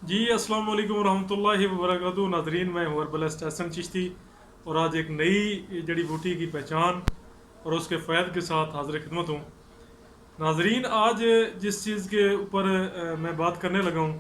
جی السلام علیکم ورحمۃ اللہ وبرکاتہ ناظرین، میں ہوں اربلسٹ احسن چشتی، اور آج ایک نئی جڑی بوٹی کی پہچان اور اس کے فوائد کے ساتھ حاضر خدمت ہوں ناظرین۔ آج جس چیز کے اوپر میں بات کرنے لگا ہوں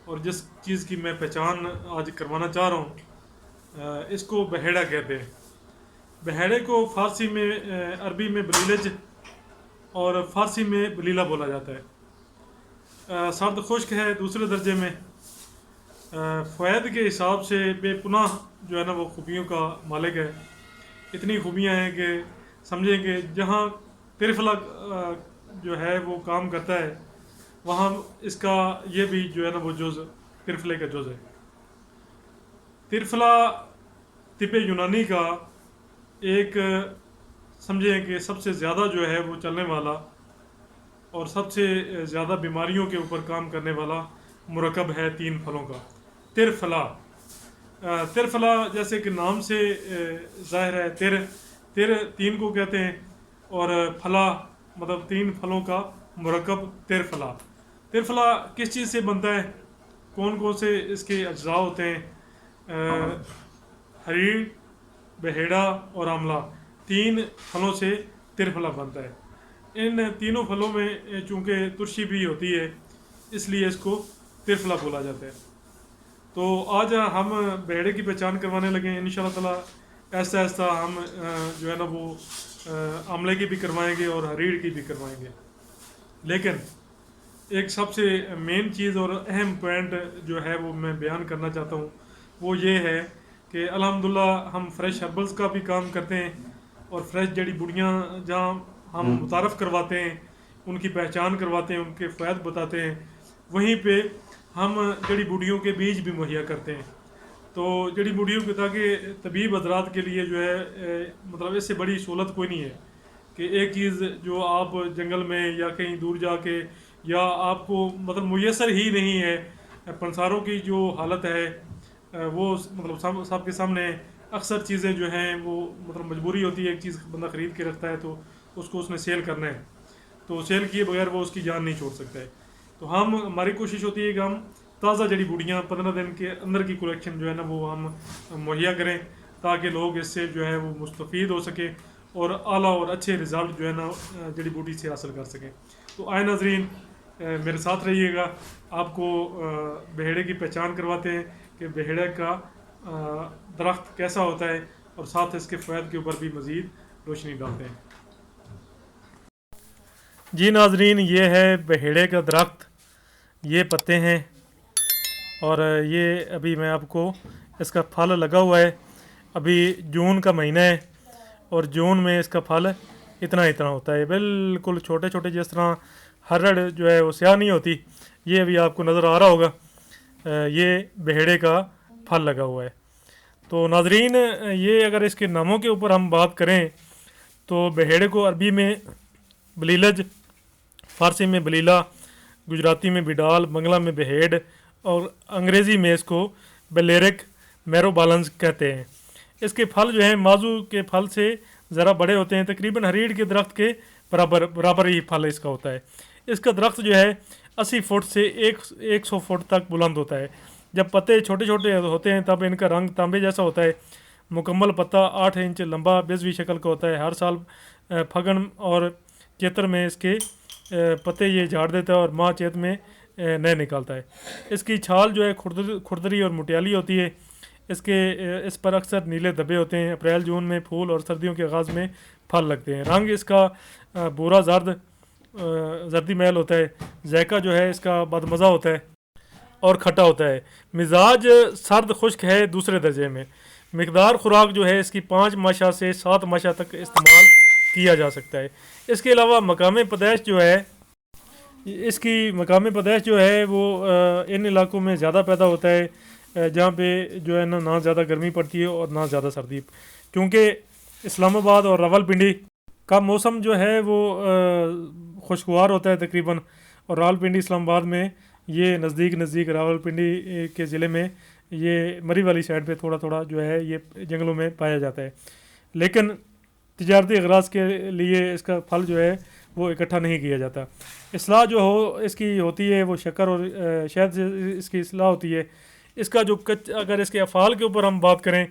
اور جس چیز کی میں پہچان آج کروانا چاہ رہا ہوں، اس کو بہیڑا کہتے ہیں۔ بہیڑے کو فارسی میں عربی میں بلیلج اور فارسی میں بلیلہ بولا جاتا ہے۔ سرد خشک ہے دوسرے درجے میں، فوائد کے حساب سے بے پناہ جو ہے نا وہ خوبیوں کا مالک ہے۔ اتنی خوبیاں ہیں کہ سمجھیں کہ جہاں ترفلا جو ہے وہ کام کرتا ہے، وہاں اس کا یہ بھی جو ہے نا وہ جز ترفلے کا جز ہے۔ ترفلا طب یونانی کا ایک سمجھیں کہ سب سے زیادہ جو ہے وہ چلنے والا اور سب سے زیادہ بیماریوں کے اوپر کام کرنے والا مرکب ہے 3 پھلوں کا۔ ترفلا، ترفلا جیسے کہ نام سے ظاہر ہے، تر 3 کو کہتے ہیں، اور پھلا مطلب 3 پھلوں کا مرکب ترفلا۔ ترفلا کس چیز سے بنتا ہے؟ کون کون سے اس کے اجزاء ہوتے ہیں؟ حریر، بہیڑا اور آملہ، 3 پھلوں سے ترفلا بنتا ہے۔ ان تینوں پھلوں میں چونکہ ترشی بھی ہوتی ہے، اس لیے اس کو ترفلا بولا جاتا ہے۔ تو آج ہم بہیڑے کی پہچان کروانے لگے ہیں، ان شاء اللہ تعالیٰ ایسا ایسا ہم جو ہے نا وہ آملے کی بھی کروائیں گے اور حریر کی بھی کروائیں گے۔ لیکن ایک سب سے مین چیز اور اہم پوائنٹ جو ہے وہ میں بیان کرنا چاہتا ہوں، وہ یہ ہے کہ الحمدللہ ہم فریش ہربلز کا بھی کام کرتے ہیں، اور فریش جڑی بوٹیاں جہاں ہم متعارف کرواتے ہیں، ان کی پہچان کرواتے ہیں، ان کے فوائد بتاتے ہیں، وہیں پہ ہم جڑی بوٹیوں کے بیج بھی مہیا کرتے ہیں۔ تو جڑی بوٹیوں کے تاکہ طبیب حضرات کے لیے جو ہے مطلب اس سے بڑی سہولت کوئی نہیں ہے کہ ایک چیز جو آپ جنگل میں یا کہیں دور جا کے یا آپ کو مطلب میسر ہی نہیں ہے۔ پنساروں کی جو حالت ہے وہ مطلب سب کے سامنے اکثر چیزیں جو ہیں وہ مطلب مجبوری ہوتی ہے، ایک چیز بندہ خرید کے رکھتا ہے تو اس نے سیل کرنا ہے، تو سیل کیے بغیر وہ اس کی جان نہیں چھوڑ سکتا ہے۔ تو ہماری کوشش ہوتی ہے کہ ہم تازہ جڑی بوٹیاں 15 دن کے اندر کی کلیکشن جو ہے نا وہ ہم مہیا کریں، تاکہ لوگ اس سے جو ہے وہ مستفید ہو سکیں اور اعلیٰ اور اچھے رزلٹ جو ہے نا جڑی بوٹی سے حاصل کر سکیں۔ تو آئے ناظرین، میرے ساتھ رہیے گا، آپ کو بہیڑے کی پہچان کرواتے ہیں کہ بہیڑے کا درخت کیسا ہوتا ہے، اور ساتھ اس کے فوائد کے اوپر بھی مزید روشنی ڈالتے ہیں۔ جی ناظرین، یہ ہے بہیڑے کا درخت، یہ پتے ہیں، اور یہ ابھی میں آپ کو اس کا پھل لگا ہوا ہے۔ ابھی جون کا مہینہ ہے اور جون میں اس کا پھل اتنا ہوتا ہے، بالکل چھوٹے چھوٹے، جس طرح ہرڑ جو ہے وہ سیاہ نہیں ہوتی، یہ ابھی آپ کو نظر آ رہا ہوگا، یہ بہیڑے کا پھل لگا ہوا ہے۔ تو ناظرین، یہ اگر اس کے ناموں کے اوپر ہم بات کریں تو بہیڑے کو عربی میں بلیلج، فارسی میں بلیلہ، گجراتی میں بڈال، بنگلہ میں بہیڑ، اور انگریزی میں اس کو بیلیرک میرو بالنز کہتے ہیں۔ اس کے پھل جو ہیں مازو کے پھل سے ذرا بڑے ہوتے ہیں، تقریباً حریر کے درخت کے برابر ہی پھل اس کا ہوتا ہے۔ اس کا درخت جو ہے 80 فٹ سے 100 فٹ تک بلند ہوتا ہے۔ جب پتے چھوٹے چھوٹے ہوتے ہیں تب ان کا رنگ تانبے جیسا ہوتا ہے۔ مکمل پتہ 8 انچ لمبا بیضوی شکل کا ہوتا ہے۔ ہر سال پھگن اور چیتر میں اس کے پتے یہ جھاڑ دیتا ہے اور ماہ چیت میں نئے نکالتا ہے۔ اس کی چھال جو ہے کھردری اور مٹیالی ہوتی ہے۔ اس پر اکثر نیلے دھبے ہوتے ہیں۔ اپریل جون میں پھول اور سردیوں کے آغاز میں پھل لگتے ہیں۔ رنگ اس کا بورا زردی میل ہوتا ہے۔ ذائقہ جو ہے اس کا بدمزہ ہوتا ہے اور کھٹا ہوتا ہے۔ مزاج سرد خشک ہے دوسرے درجے میں۔ مقدار خوراک جو ہے اس کی 5 ماشا سے 7 ماشا تک استعمال کیا جا سکتا ہے۔ اس کے علاوہ مقام پیدائش جو ہے وہ ان علاقوں میں زیادہ پیدا ہوتا ہے جہاں پہ جو ہے نہ زیادہ گرمی پڑتی ہے اور نہ زیادہ سردی، کیونکہ اسلام آباد اور راول پنڈی کا موسم جو ہے وہ خوشگوار ہوتا ہے تقریباً، اور راول پنڈی اسلام آباد میں یہ نزدیک راول پنڈی کے ضلع میں یہ مری والی سائڈ پہ تھوڑا جو ہے یہ جنگلوں میں پایا جاتا ہے، لیکن تجارتی اغراض کے لیے اس کا پھل جو ہے وہ اکٹھا نہیں کیا جاتا. اصلاح جو ہو اس کی ہوتی ہے وہ شکر اور شہد سے اس کی اصلاح ہوتی ہے. اس کا جو اگر اس کے افعال کے اوپر ہم بات کریں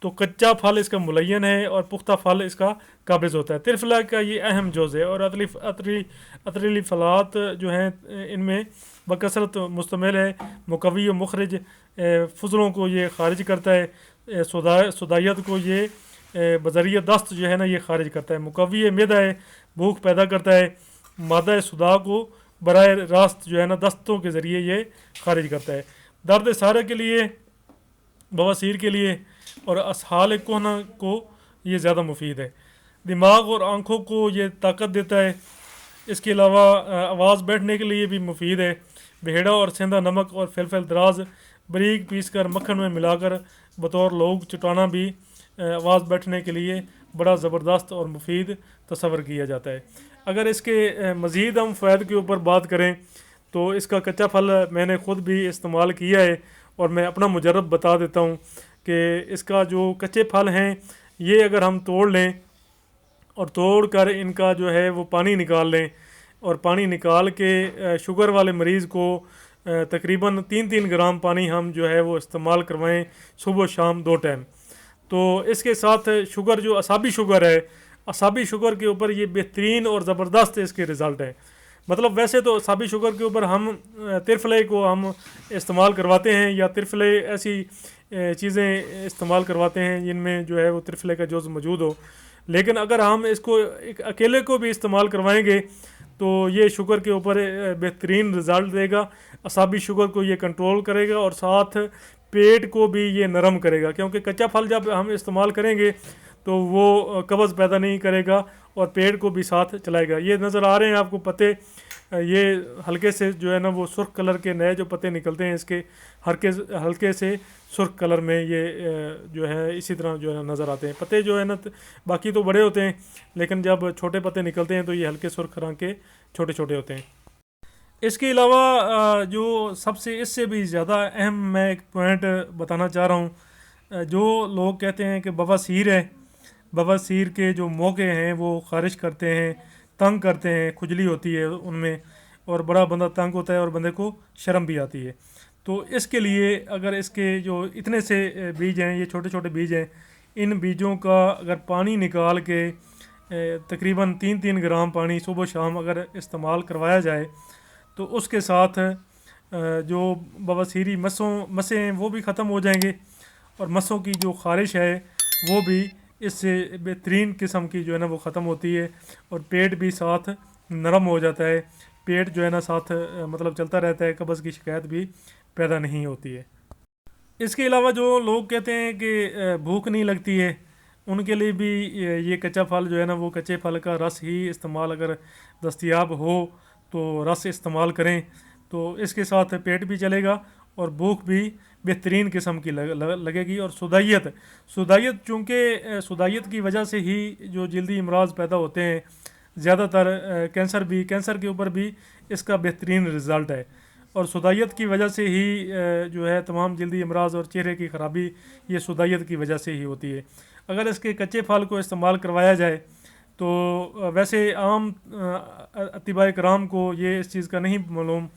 تو کچا پھل اس کا ملین ہے اور پختہ پھل اس کا قابض ہوتا ہے. ترفلا کا یہ اہم جز ہے اور عطریلی فلات جو ہیں ان میں بکثرت مشتمل ہے. مقوی و مخرج فضلوں کو یہ خارج کرتا ہے. سدائیت کو یہ بذریعہ دست جو ہے نا یہ خارج کرتا ہے. مقوی معدہ ہے، بھوک پیدا کرتا ہے. مادہ صدا کو براہ راست جو ہے نا دستوں کے ذریعے یہ خارج کرتا ہے. درد سارے کے لیے، بواسیر کے لیے اور اسہال کہنا کو یہ زیادہ مفید ہے. دماغ اور آنکھوں کو یہ طاقت دیتا ہے. اس کے علاوہ آواز بیٹھنے کے لیے بھی مفید ہے. بھیڑا اور سیندا نمک اور فلفل دراز بریک پیس کر مکھن میں ملا کر بطور لوگ چٹانا بھی آواز بیٹھنے کے لیے بڑا زبردست اور مفید تصور کیا جاتا ہے. اگر اس کے مزید ہم فوائد کے اوپر بات کریں تو اس کا کچا پھل میں نے خود بھی استعمال کیا ہے اور میں اپنا مجرب بتا دیتا ہوں کہ اس کا جو کچے پھل ہیں یہ اگر ہم توڑ لیں اور توڑ کر ان کا جو ہے وہ پانی نکال لیں اور پانی نکال کے شوگر والے مریض کو تقریباً 3 گرام پانی ہم جو ہے وہ استعمال کروائیں صبح و شام 2 ٹائم. تو اس کے ساتھ شوگر جو اعصابی شوگر ہے، اعصابی شوگر کے اوپر یہ بہترین اور زبردست اس کے رزلٹ ہیں. مطلب ویسے تو اعصابی شوگر کے اوپر ہم ترفلے کو ہم استعمال کرواتے ہیں یا ترفلے ایسی چیزیں استعمال کرواتے ہیں جن میں جو ہے وہ ترفلے کا جز موجود ہو. لیکن اگر ہم اس کو اکیلے کو بھی استعمال کروائیں گے تو یہ شوگر کے اوپر بہترین رزلٹ دے گا. اعصابی شوگر کو یہ کنٹرول کرے گا اور ساتھ پیٹ کو بھی یہ نرم کرے گا، کیونکہ کچا پھل جب ہم استعمال کریں گے تو وہ قبض پیدا نہیں کرے گا اور پیٹ کو بھی ساتھ چلائے گا. یہ نظر آ رہے ہیں آپ کو پتے، یہ ہلکے سے جو ہے نا وہ سرخ کلر کے نئے جو پتے نکلتے ہیں اس کے ہلکے سے سرخ کلر میں یہ جو ہے اسی طرح جو ہے نظر آتے ہیں. پتے جو ہے نا باقی تو بڑے ہوتے ہیں لیکن جب چھوٹے پتے نکلتے ہیں تو یہ ہلکے سرخ رنگ کے چھوٹے چھوٹے ہوتے ہیں. اس کے علاوہ جو سب سے اس سے بھی زیادہ اہم میں ایک پوائنٹ بتانا چاہ رہا ہوں، جو لوگ کہتے ہیں کہ بواسیر ہے، بواسیر کے جو موقع ہیں وہ خارش کرتے ہیں، تنگ کرتے ہیں، کھجلی ہوتی ہے ان میں اور بڑا بندہ تنگ ہوتا ہے اور بندے کو شرم بھی آتی ہے. تو اس کے لیے اگر اس کے جو اتنے سے بیج ہیں، یہ چھوٹے چھوٹے بیج ہیں، ان بیجوں کا اگر پانی نکال کے تقریباً 3 گرام پانی صبح و شام اگر استعمال کروایا جائے تو اس کے ساتھ جو بواسیری مسیں ہیں وہ بھی ختم ہو جائیں گے اور مسوں کی جو خارش ہے وہ بھی اس سے بہترین قسم کی جو ہے نا وہ ختم ہوتی ہے اور پیٹ بھی ساتھ نرم ہو جاتا ہے. پیٹ جو ہے نا ساتھ مطلب چلتا رہتا ہے، قبض کی شکایت بھی پیدا نہیں ہوتی ہے. اس کے علاوہ جو لوگ کہتے ہیں کہ بھوک نہیں لگتی ہے ان کے لیے بھی یہ کچا پھل جو ہے نا وہ کچے پھل کا رس ہی استعمال اگر دستیاب ہو تو رس استعمال کریں تو اس کے ساتھ پیٹ بھی چلے گا اور بھوک بھی بہترین قسم کی لگے گی. اور سدائیت چونکہ سدائیت کی وجہ سے ہی جو جلدی امراض پیدا ہوتے ہیں، زیادہ تر کینسر کے اوپر بھی اس کا بہترین رزلٹ ہے اور سدائیت کی وجہ سے ہی جو ہے تمام جلدی امراض اور چہرے کی خرابی یہ سدائیت کی وجہ سے ہی ہوتی ہے. اگر اس کے کچے پھل کو استعمال کروایا جائے تو ویسے عام اتباع کرام کو یہ اس چیز کا نہیں معلوم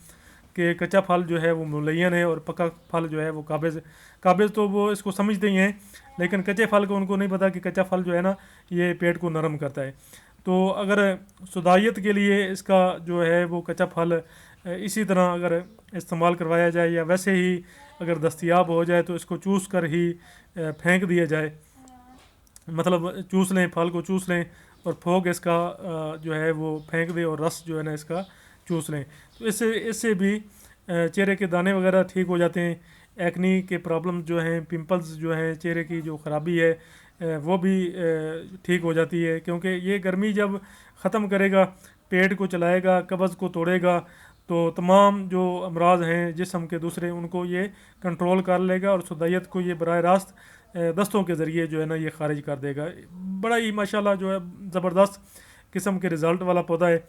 کہ کچا پھل جو ہے وہ ملین ہے اور پکا پھل جو ہے وہ قابض تو وہ اس کو سمجھتے ہی ہیں لیکن کچے پھل کو ان کو نہیں پتہ کہ کچا پھل جو ہے نا یہ پیٹ کو نرم کرتا ہے. تو اگر سدائیت کے لیے اس کا جو ہے وہ کچا پھل اسی طرح اگر استعمال کروایا جائے یا ویسے ہی اگر دستیاب ہو جائے تو اس کو چوس کر ہی پھینک دیا جائے، مطلب چوس لیں، پھل کو چوس لیں اور پھوک اس کا جو ہے وہ پھینک دیں اور رس جو ہے نا اس کا چوس لیں تو اس سے بھی چہرے کے دانے وغیرہ ٹھیک ہو جاتے ہیں. ایکنی کے پرابلم جو ہیں، پمپلز جو ہیں، چہرے کی جو خرابی ہے وہ بھی ٹھیک ہو جاتی ہے کیونکہ یہ گرمی جب ختم کرے گا، پیٹ کو چلائے گا، قبض کو توڑے گا تو تمام جو امراض ہیں جسم کے دوسرے ان کو یہ کنٹرول کر لے گا اور سدائیت کو یہ براہ راست دستوں کے ذریعے جو ہے نا یہ خارج کر دے گا. بڑا ہی ماشاءاللہ جو ہے زبردست قسم کے رزلٹ والا پودا ہے.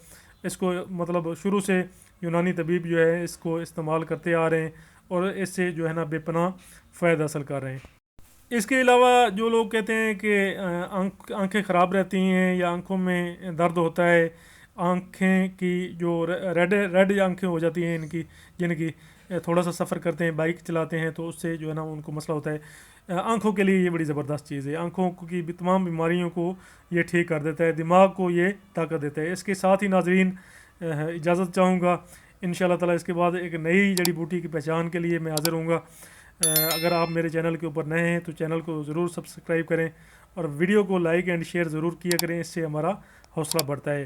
اس کو مطلب شروع سے یونانی طبیب جو ہے اس کو استعمال کرتے آ رہے ہیں اور اس سے جو ہے نا بے پناہ فائدہ حاصل کر رہے ہیں. اس کے علاوہ جو لوگ کہتے ہیں کہ آنکھیں خراب رہتی ہیں یا آنکھوں میں درد ہوتا ہے، آنکھیں کی جو ریڈ آنکھیں ہو جاتی ہیں انکی، جن کی تھوڑا سا سفر کرتے ہیں، بائک چلاتے ہیں تو اس سے جو ہے نا ان کو مسئلہ ہوتا ہے، آنکھوں کے لیے یہ بڑی زبردست چیز ہے، آنکھوں کی بھی تمام بیماریوں کو یہ ٹھیک کر دیتا ہے، دماغ کو یہ طاقت دیتا ہے۔ اس کے ساتھ ہی ناظرین اجازت چاہوں گا، ان شاء اللہ تعالیٰ اس کے بعد ایک نئی جڑی بوٹی کی پہچان کے لیے میں حاضر ہوں گا۔ اگر آپ میرے چینل کے اوپر نئے ہیں تو چینل کو ضرور سبسکرائب کریں اور ویڈیو کو لائک اینڈ شیئر ضرور کیا کریں، اس سے ہمارا حوصلہ بڑھتا ہے۔